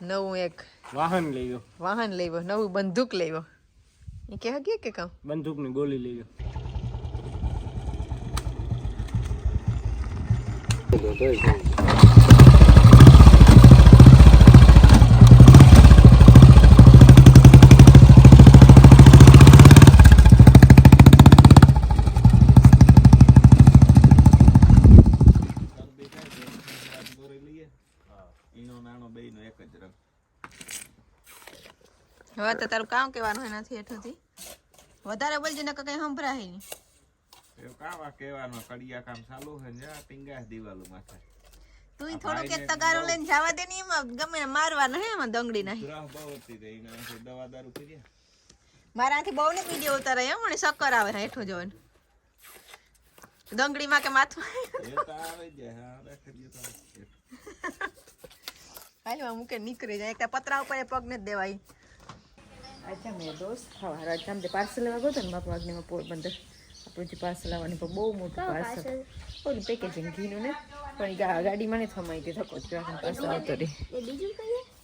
નવું એક વાહન લઈ ગયો, વાહન લેવો, નવું બંદૂક લેવો. એ કે હગી કે કામ બંદૂકની ગોળી લઈ ગયો. હવે તો તારું કામ કેવાનું એનાથી હેઠળથી વધારે બોલજે ને કઈ સંભળાય નહીં. એવું કાવા કેવાનું કડિયા કામ ચાલુ છે ને ટીંગાસ દિવાલો માથે. તું થોડું કે તગારો લઈને જવા દે ને, એમાં ગમે ને મારવાનો હે, એમાં દંગડી નહીં. ગ્રહ બહુ હતી તે એના દવા દારૂ કર્યા. મારાથી બહુ ને વિડીયો ઉતારે એમ, મને ચક્કર આવે હેઠો જોઈને. દંગડીમાં કે માથું એ તો આવે જાય. હા રાખી દે તો હાલવા મૂકે નીકળી જાય. એક પતરા ઉપર પગ ને દેવાય. અચ્છા મેં દોસ્ત ખાવા રાજા તે પાર્સલ લેવા ગયો તો ને બાપા વાગને પોરબંદર. આપણું જે પાર્સલ આવવાની પણ બહુ મોટું પાર્સલ, ઓલું પેકેજિંગ ઘીનું ને, પણ ગાડીમાં ને થમાઈ તે થકો જ પાર્સલ આવતો રહી.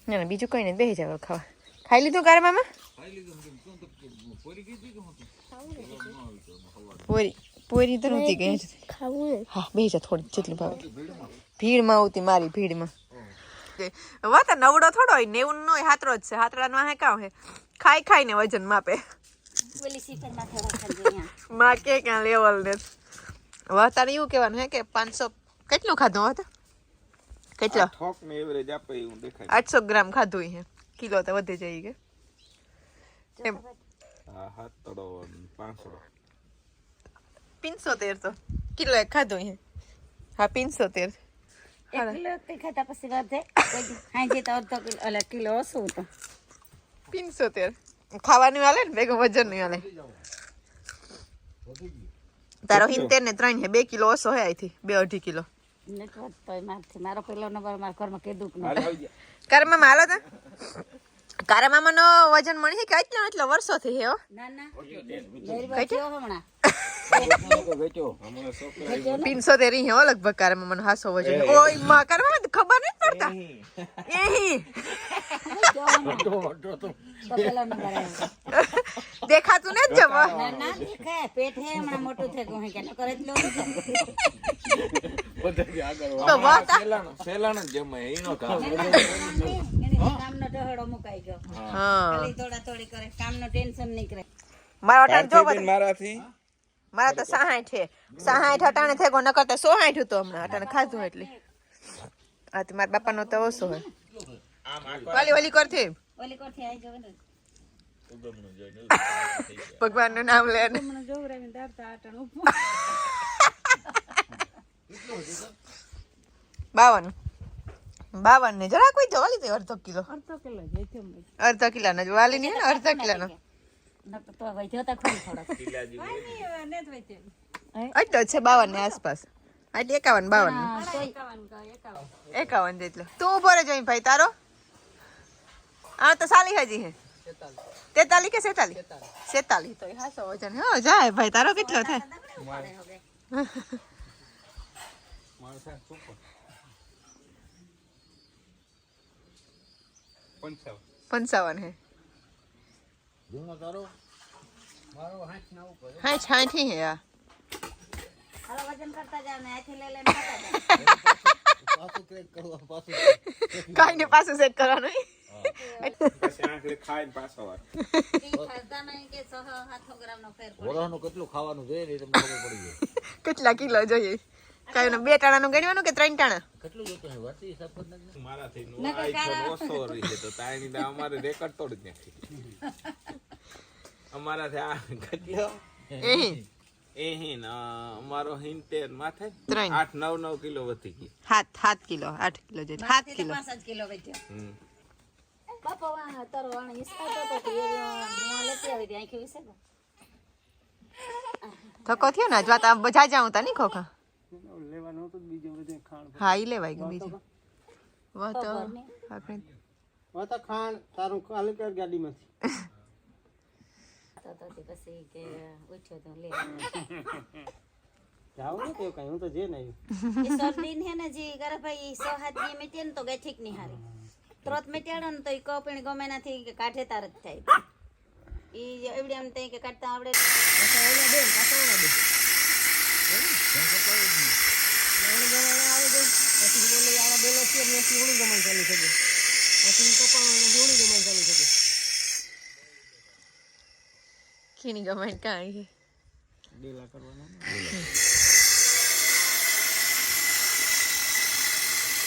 ના ના બીજું કઈ નહીં, બેસી જાવ ખાવા. ખાઈ લીધું ગાર મામા? પોરી પોરી તો નહોતી ગઈ. હા બેસી જા થોડી જેટલું ભાવે. ભીડમાં આવતી મારી ભીડમાં વાત નવડો થોડો હોય, 90 નો હાથરો જ છે. હાથરાનો હે કામ હે, ખાઈ ખાઈને વજન માપે. માં કે ક્યાં લેવલ ને વાતાને એવું કહેવાનું હે કે 500 કેટલું ખાધું હતા? કેટલો ઠોક ને એવરેજ આપે એવું દેખાય. 800 ગ્રામ ખાધું હે, કિલો તો વધે જાય કે એમ. હા હાથ તડો 500 75 તો કિલો એક ખાધું હે. હા 75 કિલો તે ખાતા પછી વધે. હાજે તો અડધો કિલો અલે કિલો ઓછું તો 75 ખાવાનું હાલે ને ભેગું વજન નહીં હાલે. તારો 70 ને 3 હે, 2 કિલો ઓછો હે આથી 2.5 કિલો. નથી વધતો મારથી. મારો પહેલો નંબર મારા ઘરમાં કીધું કે કારમાં હાલો તા કારામાનો વજન મળી કે એટલો એટલો વર્ષોથી હે હો. ના ના મેરવા હમણાં 75 હે હો લગભગ કારામાનો હાસો વજન. ઓય માં કારામાં ખબર નથી પડતા. એહી તો પહેલો નંબર આવ્યો. દેખાતું ને જવા. ના ના દેખાય પેટ હે હમણાં મોટું થઈ ગયું હે કે ન કરે એટલો તો વાત સેલાનો જમે એનો કામ. કામનો ઢહડો મુકાઈ ગયો. હા ખાલી થોડા થોડી કરે, કામનો ટેન્શન નહીં કરે. મારા અટાણ જો બધા મારાથી મારા તો 60 છે. 60 અટાણે થઈ ગયો, નકર તો 160 હતો હમણાં. અટાણે ખાધું એટલે આ તો મારા બાપાનો તો ઓછો હોય. વાલી વાલી કરથી ઓલી કોઠી આવી જવે ને ભગવાનનું નામ લે ને. હમણાં જોવરાવીને દાડતા આટણ ઉભો 52 ને જરા કોઈ જો વાલી અડધો કિલો. અડધો કિલો જેથી અડધા કિલાનો જ વાલી નહીં ને, અડધા કિલાનો નકર તો ભાઈ જોતા ખરી થોડો એટલો છે 52 ની આસપાસ. એટલે 51 જેટલો. તું ઉભો રહેજો અહીં ભાઈ. તારો આ તો સાલી હજી હે 43 કે 46 તો હાસો વજન હે. જાય ભાઈ. તારો કેટલો થાય? 55 હે. હા 60 હે. આ હાલો વજન કરતા જાવ ને આથી લઈ લઈને ખાતા જાવ. કાઈ ને પાછું ચેક કરવાનું. પછી આંખે ખાઈને પાછો આવે. ખાતા નહીં કે 6-7 ગ્રામનો ફેર પડે. વરાનું કેટલું ખાવાનું જોઈએ ને તમને ખબર પડી જાય. કેટલા કિલો જોઈએ? કાઈ ને 2 ટાણાનું ગણવાનું કે 3 ટાણા? કેટલું જોતું છે વાતી હિસાબ કરી નાખજો. મારાથી નો આઈફોન ઓછો રહી છે તો તાઈની દા અમારે રેકર્ડ તોડી નાખી. અમારાથી આ કેટલો એહી ના અમારો 70 માથે 8-9 કિલો વધી ગઈ. 7 કિલો 8 કિલો જેટલો. 7 કિલો 5 કિલો વધ્યો. બાપા વાહ તારો વાણ ઈસકાતો તો કે હું લેતી આવી દે આંખે વિશે થકો થયો ને જો તા બજા જાઉં તા ની ખોખા લેવાનું હતું બીજું બધું ખાણ. હા ઈ લેવાઈ ગયું બીજું. વાહ તો આપણે વાતા ખાણ તારું કાલે કર ગાડીમાંથી તો પછી કે ઉઠ્યો તો લે જાવ ને તો કઈ હું તો જે નહીં એ સર્દી હે ને જી કરે ભાઈ 6-7 દી મેં તેન તો ગઈ ઠીક નહીં હારી ત્રોત મેટ્યાડો ને તો ઈ કપણી ગમે નાથી કે કાઢે તાર જ થાય ઈ એવડી આમ તઈ કે કાઢતા આવડે ખીણી ગમાઈ કાંઈ ડેલા કરવાના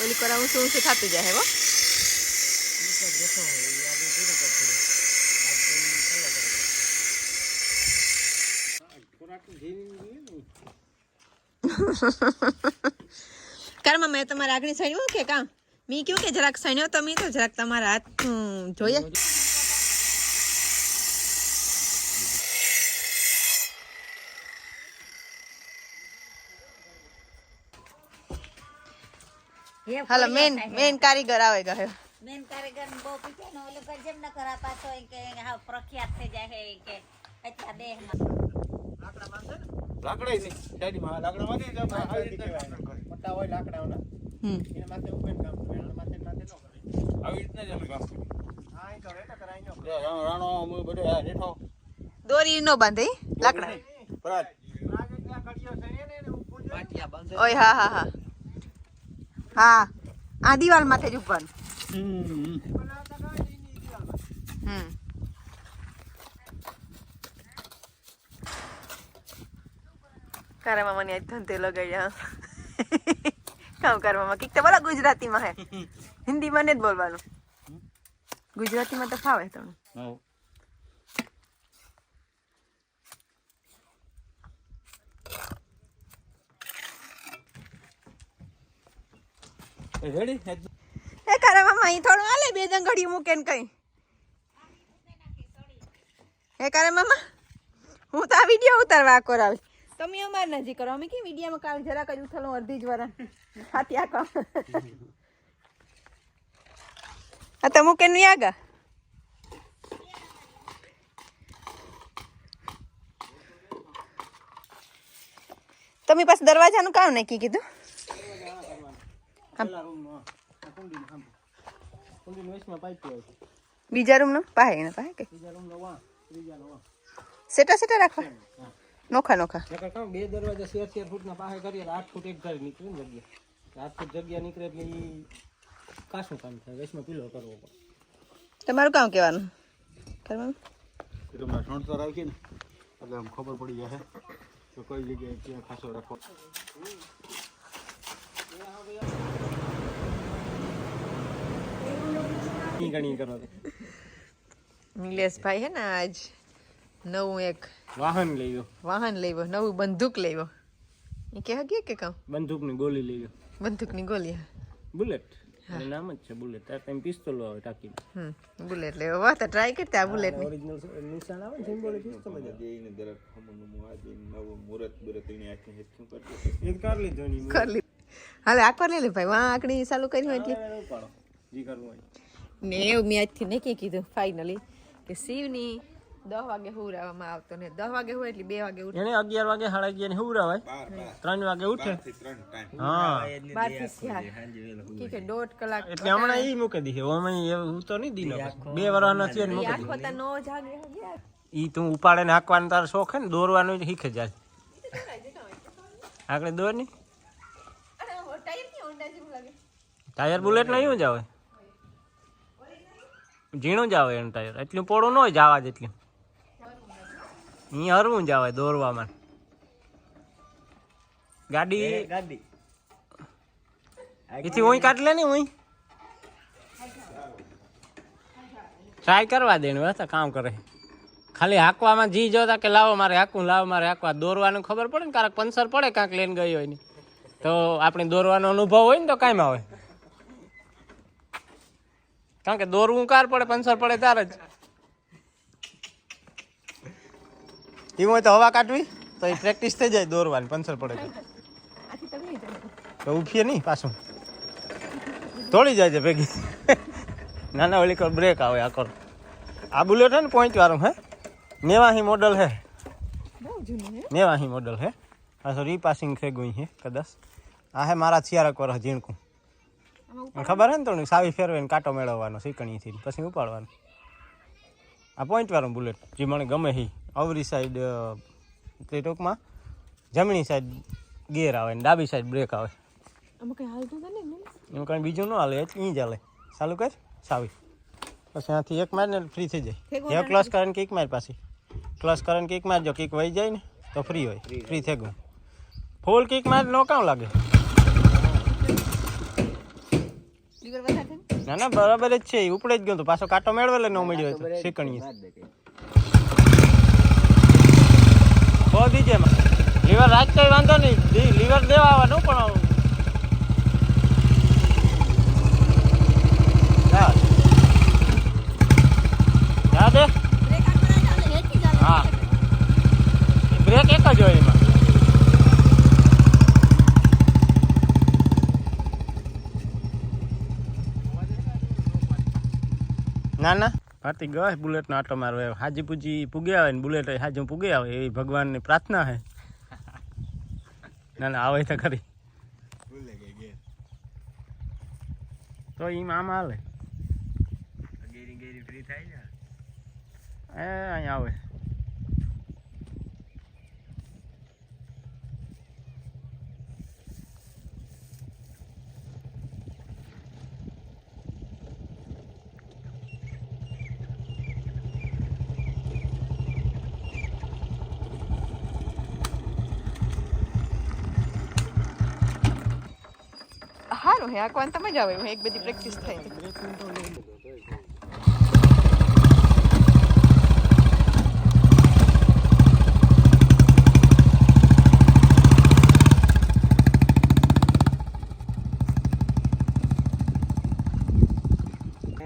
ઓલી કરાવું શું શું થતું જાય હો કારમાં મેં તમારા આગળ સણ્યું કે કામ મી કયું કે જરાક સણ્યો તમે તો જરાક તમારા હાથ જોઈએ હાલો મેન કારીગર આવે ગયો મેન કારીગર બહુ પીછે ને ઓલો કર જેમ ન કરા પાછો ઈ કે હા પ્રખ્યાત થઈ જાય હે કે એટલા દેહમાં લાકડા ની સાઈડમાં લાકડા માંથી આવી રીતે મોટા હોય લાકડાઓના એના માથે ઉપર કામ કરે આના માથે ન કરે આવી રીતના જ અમે કામ કરીએ હા અહીં કરે ને કરાઈ નો રાણો અમે બધો હેઠો દોરી નો બાંધે લાકડા પરાત રાગ એટલા કડિયો છે ને પાટિયા બાંધે ઓય હા હા હા હા આ દિવાલ માથે જ ઉપર કારમાં મને આજ ધંધે લગાડ્યા કામ કરવામાં કીક તો બોલા ગુજરાતીમાં હે હિન્દીમાં ને જ બોલવાનું ગુજરાતીમાં તો ફાવે તમને રેડી એ કારમાં અહીં થોડું હાલે બે દંગડી મૂકે ને કઈ હે કારે મામા હું તો આ વિડીયો ઉતારવા કરાવી તમે અમાર નજી કરો અમે કે વિડીયોમાં કાલ જરાક જ ઉથલું અડધી જ વરણ હાથી આકો આ તો મૂકે નું આગા તમે પાસ દરવાજાનું કામ નહીં કીધું બીજા રૂમ નો પાહે ને પાહે કે સેટા સેટા રાખવા નોખા નોખા બે દરવાજા 4 ફૂટના પાસે કરીએ 8 ફૂટ એક ઘર નીકળે ને જગ્યા 8 ફૂટ જગ્યા નીકળે એટલે ઈ કાશું કામ થાય વેસમાં પીલો કરવો પડે તમારું કામ કહેવાનું કરવાનું તમને સણતર આવી છે ને એટલે આમ ખબર પડી જાય તો કઈ જગ્યાએ ક્યાં ખાસો રાખો ગણી કરો નિલેશભાઈ હે ને આજ નવું એક વાહન લેવો વાહન લેવો નવું બંદૂક લેવો એ કે હગીએ કે કામ બંદૂકની ગોળી લેવો બંદૂકની ગોલી બુલેટ એનું નામ જ છે બુલેટ આ ટાઈમ પિસ્તોલ આવે ટાંકી બુલેટ લેવો વાહ તો ટ્રાય કરતા બુલેટ ની ઓરિજિનલ નિશાન આવે ને સિમ્બોલ પિસ્તોલ જ દેઈને દરક ખમનું મુઆદિ નવો મુરત બરત એને આખી હેઠું કરતો એક કર લીધો ની કર લી હાલે આકવાર લે ભાઈ વાહ આકડી ચાલુ કરી હોય એટલે ઉપાડો જી કરવું હોય ને એવું મેં આજથી ને કે કીધું ફાઇનલી કે શિવની 10 વાગે હુરાવામાં આવતો ને 10 વાગે હોય એટલે 2 વાગે ઉઠે એને 11 વાગે 11:30 ને હુરાવાય 3 વાગે ઉઠે હા 12 થી 4 કે 1.5 કલાક એટલે હમણાં ઈ મૂકી દીધી અમે એવું તો નહીં દીનો 2 વર્ષનો છે ને મૂકી આખો તા નો જાગે હગ્યા ઈ તું ઉપાડે ને હાંકવાનું તાર શોખ હે ને દોરવાનું શીખે જાય આગળ દોર ની અરે ટાયર કે હોન્ડા જેવું લાગે ટાયર બુલેટ નહીં જ આવે ઝીણું જ આવે એનું ટાયર એટલું પોળું ન હોય જવા જેટલું અહીંયા હરવું જ આવે દોરવામાં ગાડી એથી હું કાઢ લે ને હું ટ્રાય કરવા દે ને બસ કામ કરે ખાલી હાંકવામાં જી જોતા કે લાવો મારે હાંકવા દોરવાનું ખબર પડે ને કારક પંચર પડે કાંક લઈને ગઈ હોય ને તો આપણે દોરવાનો અનુભવ હોય ને તો કાંઈ આવે કારણ કે દોરવું કાર પડે પંચર પડે તાર જ એવું હોય તો હવા કાઢવી તો એ પ્રેક્ટિસ થઈ જાય દોરવાની પંચર પડે તો ઉઠીએ નહીં પાછું થોડી જાય છે ભેગી નાના ઓલી કર બ્રેક આવે આકર આ બુલેટ હે ને પોઈન્ટ વાળું હે નેવાહી મોડલ હે નેવાહી મોડલ હે આ તો રીપાસિંગ થઈ ગઈ છે કદાચ આ હે મારા 4 વર્ષ ઝીણકું ખબર હે ને તો સાવી ફેરવે કાંટો મેળવવાનો શીકણીથી પછી ઉપાડવાનો. આ પોઈન્ટવાળું બુલેટ જે મને ગમે છે અવરી સાઈડ તે ટૂંકમાં જમણી સાઈડ ગિયર આવે ને ડાબી સાઈડ બ્રેક આવે. એમાં કંઈ બીજું ન હાલે એટલી જ હાલે. ચાલુ કર સાવી પછી ત્યાંથી એક માર ને ફ્રી થઈ જાય. એક ક્લચ કરે ને કિક માર પાછી ક્લચ કરે ને કિક મારજો કિક વહી જાય ને તો ફ્રી હોય ફ્રી થઈ ગયું. ફૂલ કિક માર નો કામ લાગે. ના ના બરાબર જ છે ઉપડે જ ગયો તો પાછો કાંટો મેળવેલો ન મળ્યો તો શીકણીએ બહુ દીજે લીવર રાજ કઈ વાંધો નહીં લીવર દેવા આવવાનું પણ યાદ હા બ્રેક એક જ હોય એમાં. ના ના ભારતી ગયો બુલેટનો આટો મારવા હાજી પૂજી પૂગે આવે ને બુલેટ હાજી પૂગે આવે એવી ભગવાનની પ્રાર્થના છે. ના ના આવે તો ખરી તો એમાં આમાં હાલે એ અહીંયા આવે. સારું હે આકવાન તમે જ આવે એક બધી પ્રેક્ટિસ થાય.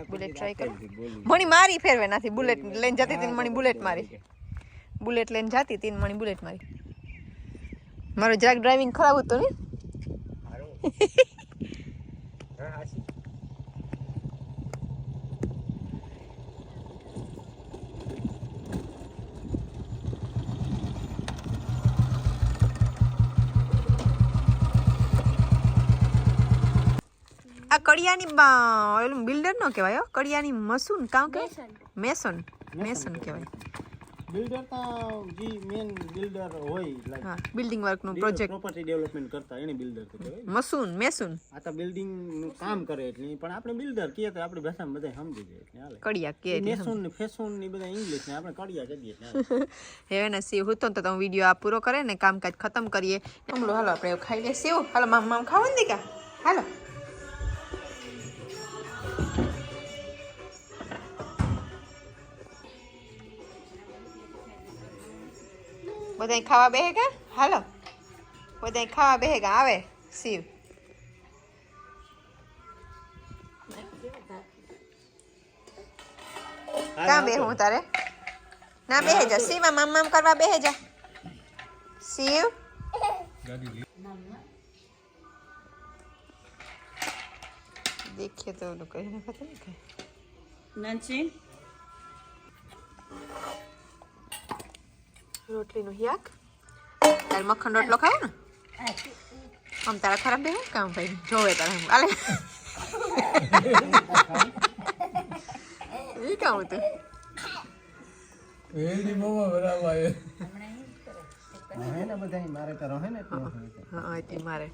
બુલેટ ટ્રાય કરો. મણી મારી ફેરવે નથી બુલેટ લઈને જતી હતી મણી બુલેટ મારી બુલેટ લઈને જતી હતી મણી બુલેટ મારી. મારું જરાક ડ્રાઇવિંગ ખરાબ હતું ને આ કડિયાની ઓલું બિલ્ડર નો કહેવાય કડિયાની મશૂન કામ કે મેસન મેસન કહેવાય. બિલ્ડર તો જે મેન બિલ્ડર હોય હા બિલ્ડિંગ વર્ક નું પ્રોજેક્ટ પ્રોપર્ટી ડેવલપમેન્ટ કરતા એને બિલ્ડર તો કહેવાય. મશૂન મેસન આ તો બિલ્ડિંગ નું કામ કરે એટલે પણ આપણે બિલ્ડર કહીએ તો આપણી ભાષામાં બધા સમજી જાય એટલે હાલે. કડિયા કે મેસૂન ને ફેસૂન ને બધા ઇંગ્લિશ ને આપણે કડિયા કહીએ એટલે હવે ને સેવ હતો તો તમે વિડીયો આ પૂરો કરે ને કામકાજ ખતમ કરીએ. હાલો આપણે ખાઈ લે સેવ. હાલો મામ ખાવાનું દીકા હાલો. બધા ખાવા બેહે કે હાલો બધા ખાવા બેહે કે આવે શિવ ક્યાં બેહું તારે ના બેહે જા શિવ મામ મામ કરવા બેહે જા શિવ દેખીએ તો ઓલું કરીને ખતમ કે નાનસી રોટલીનું હિયાક તારે મક્ખન રોટલો ખાય ને આમ તારા ખરાબ બે કામ ભાઈ જોવે તારે આલે એ કામ હતું એની મોમાં બરાબર આવે હે ને બધા મારે તો રહે ને હા તે મારે